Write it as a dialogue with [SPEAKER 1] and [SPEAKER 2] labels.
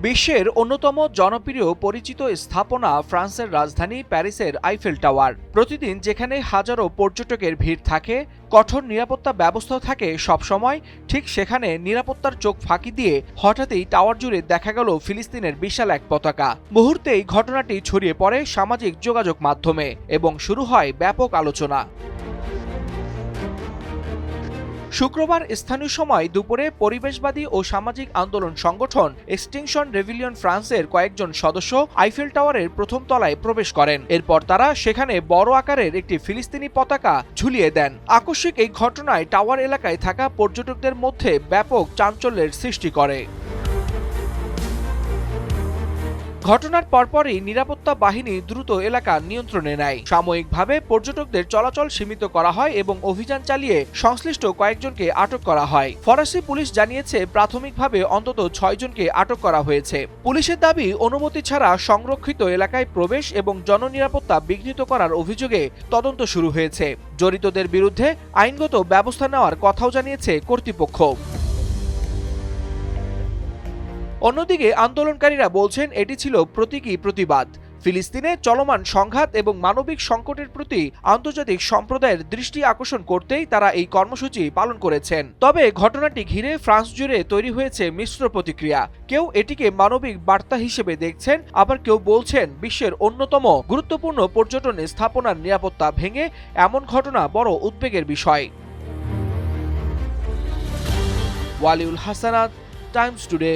[SPEAKER 1] বিশ্বের অন্যতম জনপ্রিয় পরিচিত স্থাপনা ফ্রান্সের রাজধানী প্যারিসের আইফেল টাওয়ার। প্রতিদিন যেখানে হাজারো পর্যটকের ভিড় থাকে, কঠোর নিরাপত্তা ব্যবস্থা থাকে সবসময়, ঠিক সেখানে নিরাপত্তার চোখ ফাঁকি দিয়ে হঠাৎই টাওয়ার জুড়ে দেখা গেল ফিলিস্তিনের বিশাল এক পতাকা। মুহূর্তেই ঘটনাটি ছড়িয়ে পড়ে সামাজিক যোগাযোগ মাধ্যমে এবং শুরু হয় ব্যাপক আলোচনা। শুক্রবার স্থানীয় সময় দুপুরে পরিবেশবাদী ও সামাজিক আন্দোলন সংগঠন এক্সটিংশন রেভিলিয়ন ফ্রান্সের কয়েকজন সদস্য আইফেল টাওয়ারের প্রথম তলায় প্রবেশ করেন। এরপর তারা সেখানে বড় আকারের একটি ফিলিস্তিনি পতাকা ঝুলিয়ে দেন। আকস্মিক এই ঘটনায় টাওয়ার এলাকায় থাকা পর্যটকদের মধ্যে ব্যাপক চাঞ্চল্যের সৃষ্টি করে। ঘটনার পরপরই নিরাপত্তা বাহিনী দ্রুত এলাকা নিয়ন্ত্রণে নেয়। সাময়িকভাবে পর্যটকদের চলাচল সীমিত করা হয় এবং অভিযান চালিয়ে সংশ্লিষ্ট কয়েকজনকে আটক করা হয়। ফরাসি পুলিশ জানিয়েছে প্রাথমিকভাবে অন্তত ৬ জনকে আটক করা হয়েছে। পুলিশের দাবি, অনুমতি ছাড়া সংরক্ষিত এলাকায় প্রবেশ এবং জননিরাপত্তা বিঘ্নিত করার অভিযোগে তদন্ত শুরু হয়েছে। জড়িতদের বিরুদ্ধে আইনগত ব্যবস্থা নেওয়ার কথাও জানিয়েছে কর্তৃপক্ষ। অন্যদিকে আন্দোলনকারীরা বলছেন এটি ছিল প্রতীকী প্রতিবাদ। ফিলিস্তিনে চলমান সংঘাত এবং মানবিক সংকটের প্রতি আন্তর্জাতিক সম্প্রদায়ের দৃষ্টি আকর্ষণ করতেই তারা এই কর্মসূচি পালন করেছেন। তবে ঘটনাটি ঘিরে ফ্রান্স জুড়ে তৈরি হয়েছে মিশ্র প্রতিক্রিয়া। কেউ এটিকে মানবিক বার্তা হিসেবে দেখছেন, আবার কেউ বলছেন বিশ্বের অন্যতম গুরুত্বপূর্ণ পর্যটন স্থাপনার নিরাপত্তা ভেঙে এমন ঘটনা বড় উদ্বেগের বিষয়। Waliul Hasnat, Times today.